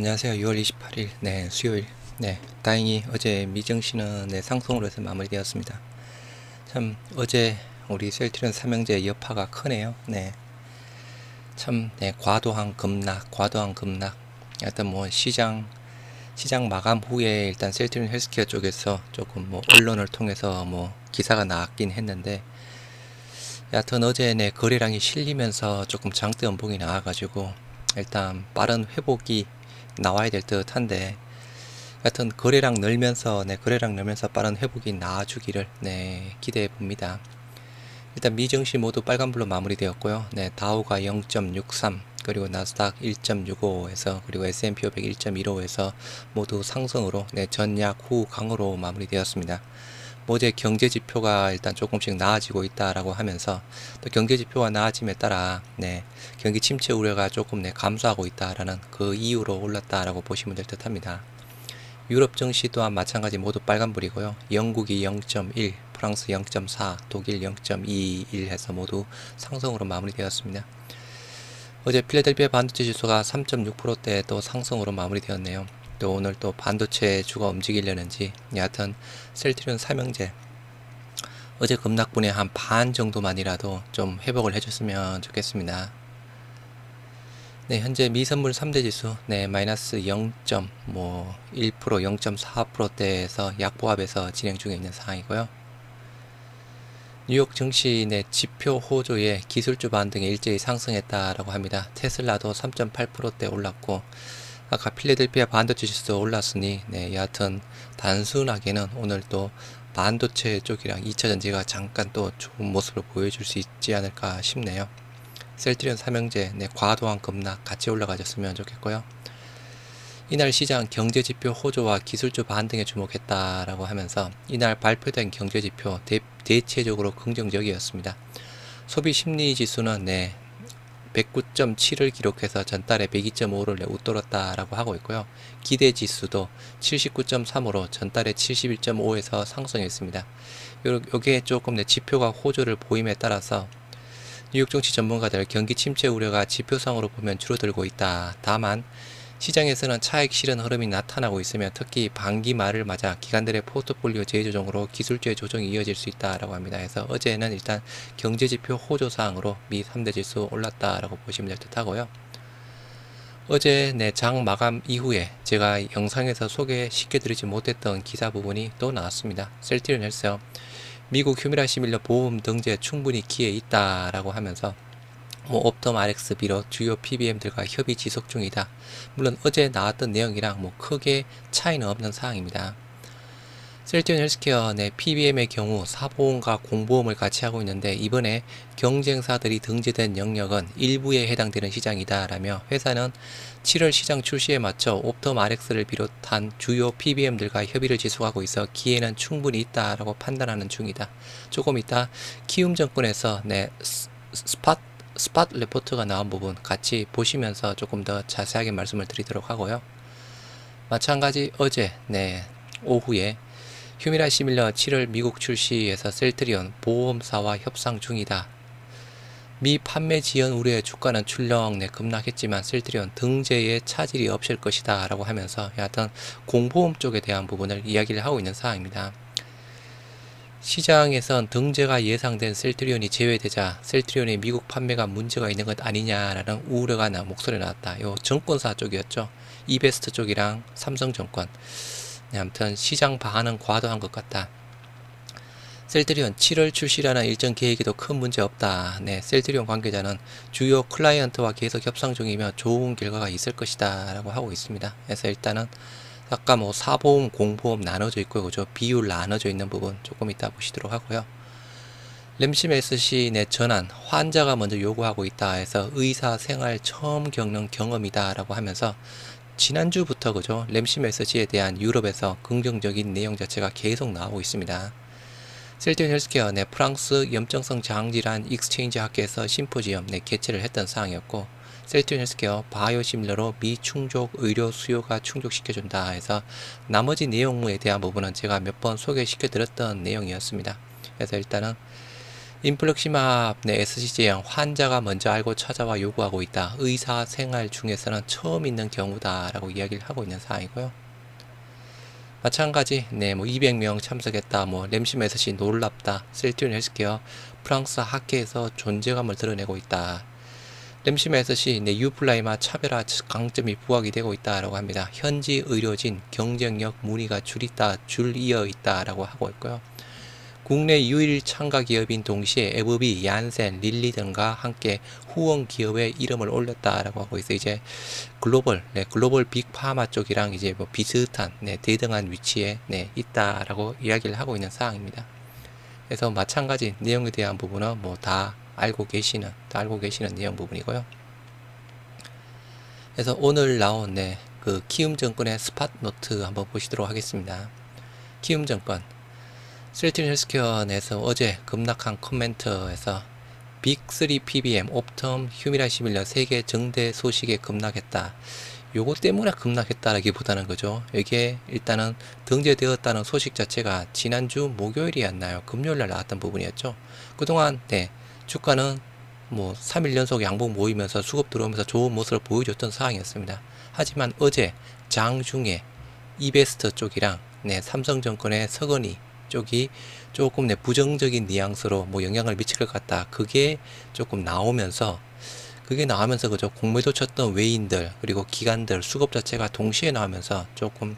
안녕하세요. 6월 28일, 수요일. 다행히 어제 미증시는 상승으로 해서 마무리되었습니다. 참, 어제 우리 셀트리온 삼형제 여파가 크네요. 참, 과도한 급락. 하여튼 시장 마감 후에 일단 셀트리온 헬스케어 쪽에서 조금 언론을 통해서 기사가 나왔긴 했는데, 여하튼 어제 거래량이 실리면서 조금 장대 음봉이 나와가지고, 일단 빠른 회복이 나와야 될 듯한데, 하여튼 거래량 늘면서 빠른 회복이 나와주기를 기대해 봅니다. 일단 미증시 모두 빨간불로 마무리되었고요. 다우가 0.63, 그리고 나스닥 1.65에서, 그리고 S&P 500 1.15에서 모두 상승으로 전약 후 강으로 마무리되었습니다. 어제 경제지표가 일단 조금씩 나아지고 있다라고 하면서, 또 경제지표가 나아짐에 따라 경기 침체 우려가 조금 감소하고 있다라는 그 이유로 올랐다라고 보시면 될 듯합니다. 유럽 증시 또한 마찬가지 모두 빨간불이고요. 영국이 0.1, 프랑스 0.4, 독일 0.21 해서 모두 상승으로 마무리되었습니다. 어제 필라델피아 반도체 지수가 3.6%대 또 상승으로 마무리되었네요. 또 오늘 또 반도체 주가 움직이려는지, 여하튼 셀트리온 삼형제 어제 급락분의 한 반 정도만이라도 좀 회복을 해줬으면 좋겠습니다. 현재 미선물 3대 지수 마이너스 0.1%, 0.4%대에서 약보합에서 진행 중에 있는 상황이고요. 뉴욕 증시 지표 호조에 기술주 반등에 일제히 상승했다라고 합니다. 테슬라도 3.8%대 올랐고, 아까 필라델피아 반도체 지수도 올랐으니 여하튼 단순하게는 오늘 또 반도체 쪽이랑 2차전지가 잠깐 또 좋은 모습을 보여줄 수 있지 않을까 싶네요. 셀트리온 삼형제 과도한 급락 같이 올라가줬으면 좋겠고요. 이날 시장 경제지표 호조와 기술주 반등에 주목했다라고 하면서 이날 발표된 경제지표 대체적으로 긍정적이었습니다. 소비심리지수는 109.7을 기록해서 전달에 102.5를 웃돌았다라고 하고 있고요. 기대지수도 79.3으로 전달에 71.5에서 상승했습니다. 요게 조금 지표가 호조를 보임에 따라서 뉴욕 증시 전문가들 경기 침체 우려가 지표상으로 보면 줄어들고 있다. 다만 시장에서는 차익 실현 흐름이 나타나고 있으며 특히 반기 말을 맞아 기관들의 포트폴리오 재조정으로 기술주의 조정이 이어질 수 있다라고 합니다. 그래서 어제는 일단 경제지표 호조사항으로 미 3대 지수 올랐다라고 보시면 될 듯하고요. 어제 장 마감 이후에 제가 영상에서 소개시켜드리지 못했던 기사 부분이 또 나왔습니다. 셀트리온 헬스케어 미국 휴미라 시밀러 보험 등재 충분히 기회 있다라고 하면서 옵텀 RX 비롯 주요 PBM들과 협의 지속 중이다. 물론 어제 나왔던 내용이랑 크게 차이는 없는 사항입니다. 셀트리온 헬스케어 PBM의 경우 사보험과 공보험을 같이 하고 있는데, 이번에 경쟁사들이 등재된 영역은 일부에 해당되는 시장이다 라며 회사는 7월 시장 출시에 맞춰 옵텀 RX를 비롯한 주요 PBM들과 협의를 지속하고 있어 기회는 충분히 있다라고 판단하는 중이다. 조금 이따 키움증권에서 스팟 레포트가 나온 부분 같이 보시면서 조금 더 자세하게 말씀을 드리도록 하고요. 마찬가지 어제 오후에 휴미라 시밀러 7월 미국 출시에서 셀트리온 보험사와 협상 중이다. 미 판매 지연 우려의 주가는 출렁 급락했지만 셀트리온 등재에 차질이 없을 것이다 라고 하면서 여하튼 공보험 쪽에 대한 부분을 이야기를 하고 있는 상황입니다. 시장에선 등재가 예상된 셀트리온이 제외되자 셀트리온의 미국 판매가 문제가 있는 것 아니냐라는 우려가 목소리가 나왔다. 요 증권사 쪽이었죠. 이베스트 쪽이랑 삼성증권. 아무튼 시장 반응은 과도한 것 같다. 셀트리온 7월 출시라는 일정 계획에도 큰 문제 없다. 셀트리온 관계자는 주요 클라이언트와 계속 협상 중이며 좋은 결과가 있을 것이다 라고 하고 있습니다. 그래서 일단은 아까 사보험, 공보험 나눠져 있고요. 그죠? 비율 나눠져 있는 부분 조금 이따 보시도록 하고요. 램심 SC 전환, 환자가 먼저 요구하고 있다 해서 의사 생활 처음 겪는 경험이다 라고 하면서 지난주부터 그죠? 램심 SC에 대한 유럽에서 긍정적인 내용 자체가 계속 나오고 있습니다. 셀트리온 헬스케어 프랑스 염증성 장질환 익스체인지 학회에서 심포지엄 개최를 했던 사항이었고, 셀트리온 헬스케어 바이오시밀러로 미충족 의료 수요가 충족시켜준다 해서 나머지 내용에 대한 부분은 제가 몇 번 소개시켜드렸던 내용이었습니다. 그래서 일단은 인플렉시맙 SC제형 환자가 먼저 알고 찾아와 요구하고 있다. 의사 생활 중에서는 처음 있는 경우다 라고 이야기를 하고 있는 사항이고요. 마찬가지 200명 참석했다. 램심 SC 놀랍다. 셀트리온 헬스케어 프랑스 학계에서 존재감을 드러내고 있다. 램심 SC 유플라이마 차별화 강점이 부각이 되고 있다라고 합니다. 현지 의료진 경쟁력 문의가 줄이어 있다라고 하고 있고요. 국내 유일 참가 기업인 동시에 에브비, 얀센, 릴리 등과 함께 후원 기업의 이름을 올렸다라고 하고 있어요. 이제 글로벌 빅파마 쪽이랑 이제 비슷한 대등한 위치에 있다라고 이야기를 하고 있는 사항입니다. 그래서 마찬가지 내용에 대한 부분은 다 알고 계시는 내용 부분이고요. 그래서 오늘 나온 그 키움증권의 스팟 노트 한번 보시도록 하겠습니다. 키움증권 셀트리온 헬스케어 내에서 어제 급락한 코멘트에서 빅3 PBM, 옵텀, 휴미라 시밀러 3개 정대 소식에 급락했다. 요거 때문에 급락했다라기보다는 그죠. 이게 일단은 등재되었다는 소식 자체가 지난주 목요일이었나요? 금요일날 나왔던 부분이었죠. 그동안 주가는 3일 연속 양봉 모이면서 수급 들어오면서 좋은 모습을 보여줬던 상황이었습니다. 하지만 어제 장중에 이베스트 쪽이랑 삼성증권의 서건이 쪽이 조금 부정적인 뉘앙스로 영향을 미칠 것 같다. 그게 조금 나오면서 그죠. 공매도 쳤던 외인들 그리고 기관들 수급 자체가 동시에 나오면서 조금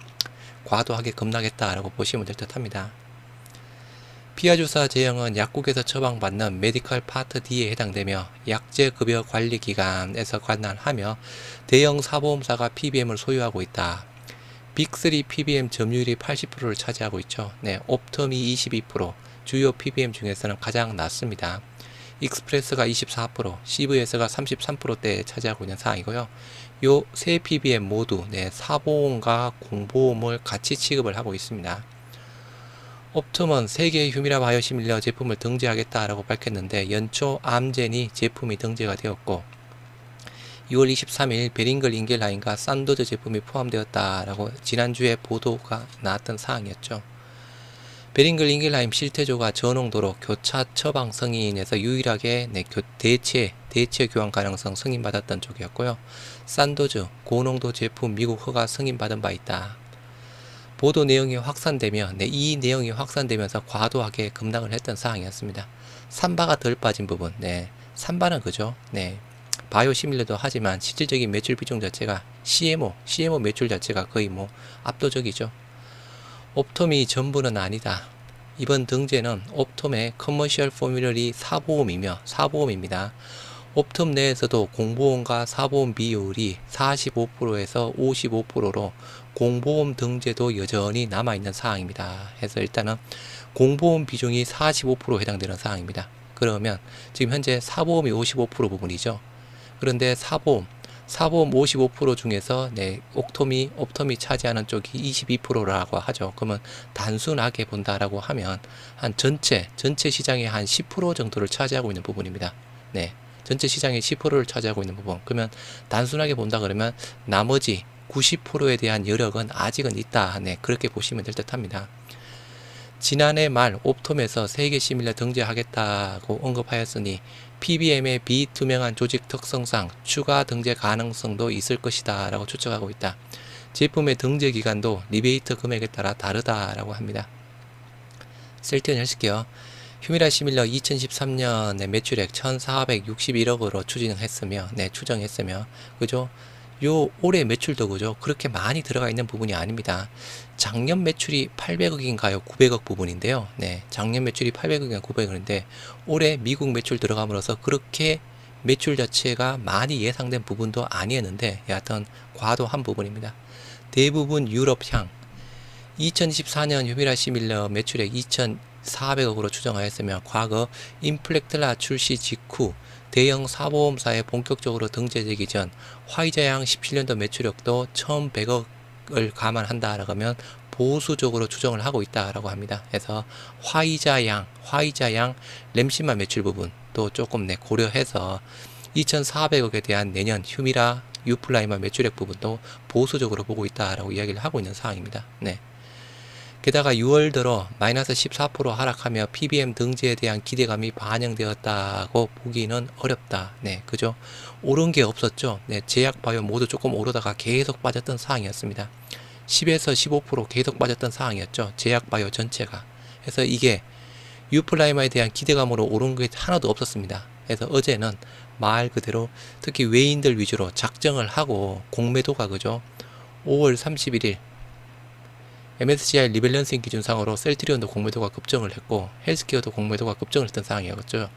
과도하게 급락했다라고 보시면 될 듯 합니다. 피하주사 제형은 약국에서 처방받는 메디컬 파트 D에 해당되며 약제급여 관리기관에서 관할하며 대형 사보험사가 PBM을 소유하고 있다. 빅3 PBM 점유율이 80%를 차지하고 있죠. 옵텀이 22%, 주요 PBM 중에서는 가장 낮습니다. 익스프레스가 24%, CVS가 33%대에 차지하고 있는 상황이고요. 요 세 PBM 모두 사보험과 공보험을 같이 취급을 하고 있습니다. 옵텀은 세계의 휴미라 바이오시밀러 제품을 등재하겠다라고 밝혔는데 연초 암젠이 제품이 등재가 되었고 6월 23일 베링글 인겔라인과 산도즈 제품이 포함되었다라고 지난주에 보도가 나왔던 사항이었죠. 베링글 인겔라인 실태조가 저농도로 교차 처방 승인에서 유일하게 대체 교환 가능성 승인받았던 쪽이었고요. 산도즈 고농도 제품 미국 허가 승인받은 바 있다. 보도 내용이 확산되며 이 내용이 확산되면서 과도하게 급락을 했던 사항이었습니다. 삼바가 덜 빠진 부분, 삼바는 그죠. 바이오 시밀러도 하지만 실질적인 매출 비중 자체가 CMO 매출 자체가 거의 압도적이죠. 옵톰이 전부는 아니다. 이번 등재는 옵톰의 커머셜 포뮬러리 사보험입니다. 옵톰 내에서도 공보험과 사보험 비율이 45%에서 55%로 공보험 등재도 여전히 남아있는 사항입니다. 해서 일단은 공보험 비중이 45% 해당되는 사항입니다. 그러면 지금 현재 사보험이 55% 부분이죠. 그런데 사보험 55% 중에서 옵텀이 차지하는 쪽이 22%라고 하죠. 그러면 단순하게 본다라고 하면 한 전체 시장의 한 10% 정도를 차지하고 있는 부분입니다. 전체 시장의 10%를 차지하고 있는 부분. 그러면 단순하게 본다 그러면 나머지 90%에 대한 여력은 아직은 있다. 그렇게 보시면 될 듯 합니다. 지난해 말 옵톰에서 세계 시밀러 등재하겠다고 언급하였으니 PBM의 비투명한 조직 특성상 추가 등재 가능성도 있을 것이다 라고 추측하고 있다. 제품의 등재 기간도 리베이트 금액에 따라 다르다라고 합니다. 셀트리온 헬스케어 휴미라 시밀러 2013년에 매출액 1461억으로 추정했으며 그죠? 요 올해 매출도 그죠? 그렇게 많이 들어가 있는 부분이 아닙니다. 작년 매출이 800억인가요? 900억 부분인데요. 작년 매출이 800억인가 900억인데 올해 미국 매출 들어감으로써 그렇게 매출 자체가 많이 예상된 부분도 아니었는데 여하튼 과도한 부분입니다. 대부분 유럽향 2024년 휴미라 시밀러 매출액 2,400억으로 추정하였으며 과거 인플렉트라 출시 직후 대형 사보험사에 본격적으로 등재되기 전 화이자양 17년도 매출액도 1,100억을 감안한다라고 하면 보수적으로 추정을 하고 있다라고 합니다. 그래서 화이자양 램시마 매출 부분도 조금 고려해서 2,400억에 대한 내년 휴미라 유플라이마 매출액 부분도 보수적으로 보고 있다라고 이야기를 하고 있는 상황입니다. 게다가 6월 들어 마이너스 14% 하락하며 PBM 등재에 대한 기대감이 반영되었다고 보기는 어렵다. 네, 그죠? 오른 게 없었죠. 네, 제약바이오 모두 조금 오르다가 계속 빠졌던 상황이었습니다. 10에서 15% 계속 빠졌던 상황이었죠. 제약바이오 전체가. 그래서 이게 유플라이마에 대한 기대감으로 오른 게 하나도 없었습니다. 그래서 어제는 말 그대로 특히 외인들 위주로 작정을 하고 공매도가 그죠? 5월 31일 MSCI 리밸런싱 기준상으로 셀트리온도 공매도가 급증을 했고 헬스케어도 공매도가 급증을 했던 상황이었죠.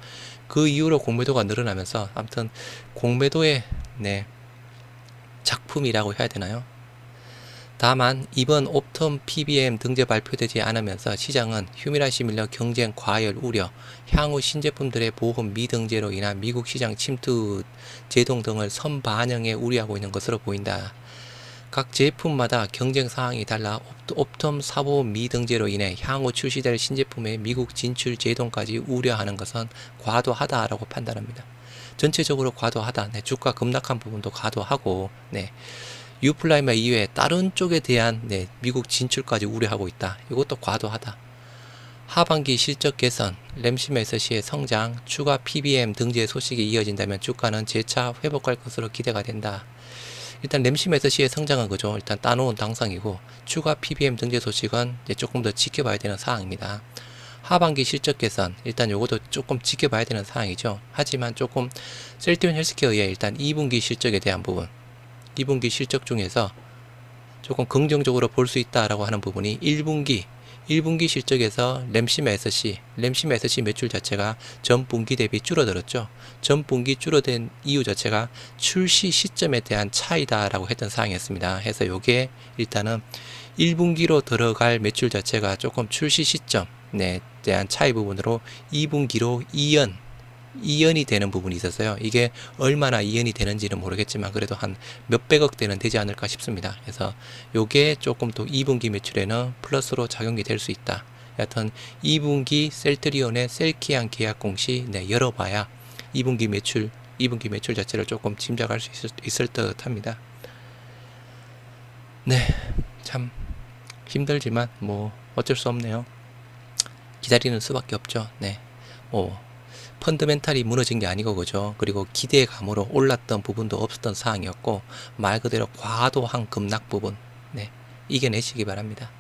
그 이후로 공매도가 늘어나면서 아무튼 공매도의 네, 작품이라고 해야 되나요? 다만 이번 옵텀 PBM 등재 발표되지 않으면서 시장은 휴미라 시밀러 경쟁 과열 우려, 향후 신제품들의 보험 미등재로 인한 미국 시장 침투 제동 등을 선반영해 우려하고 있는 것으로 보인다. 각 제품마다 경쟁 상황이 달라 옵텀 사보 미등재로 인해 향후 출시될 신제품의 미국 진출 제동까지 우려하는 것은 과도하다라고 판단합니다. 전체적으로 과도하다. 네, 주가 급락한 부분도 과도하고 네. 유플라이마 이외에 다른 쪽에 대한 네, 미국 진출까지 우려하고 있다. 이것도 과도하다. 하반기 실적 개선, 램시메스시의 성장, 추가 PBM 등재 소식이 이어진다면 주가는 재차 회복할 것으로 기대가 된다. 일단 램시메스시의 성장은 그죠. 일단 따놓은 당상이고 추가 PBM 등재 소식은 이제 조금 더 지켜봐야 되는 사항입니다. 하반기 실적 개선, 일단 요것도 조금 지켜봐야 되는 사항이죠. 하지만 조금 셀트리온 헬스케어의 일단 2분기 실적에 대한 부분, 2분기 실적 중에서 조금 긍정적으로 볼 수 있다라고 하는 부분이 1분기 실적에서 램시메스시 매출 자체가 전분기 대비 줄어들었죠. 전분기 줄어든 이유 자체가 출시 시점에 대한 차이다라고 했던 사항이었습니다. 해서 요게 일단은 1분기로 들어갈 매출 자체가 조금 출시 시점에 대한 차이 부분으로 2분기로 이연이 되는 부분이 있었어요. 이게 얼마나 이연이 되는지는 모르겠지만 그래도 한 몇백억 대는 되지 않을까 싶습니다. 그래서 요게 조금 더 2분기 매출에는 플러스로 작용이 될 수 있다. 여하튼 2분기 셀트리온의 셀키안 계약 공시 네, 열어봐야 2분기 매출 자체를 조금 짐작할 수 있을 듯 합니다. 네, 참 힘들지만 뭐 어쩔 수 없네요. 기다리는 수밖에 없죠. 네, 펀더멘탈이 무너진 게 아니고 그죠. 그리고 기대감으로 올랐던 부분도 없었던 사항이었고 말 그대로 과도한 급락 부분 네, 이겨내시기 바랍니다.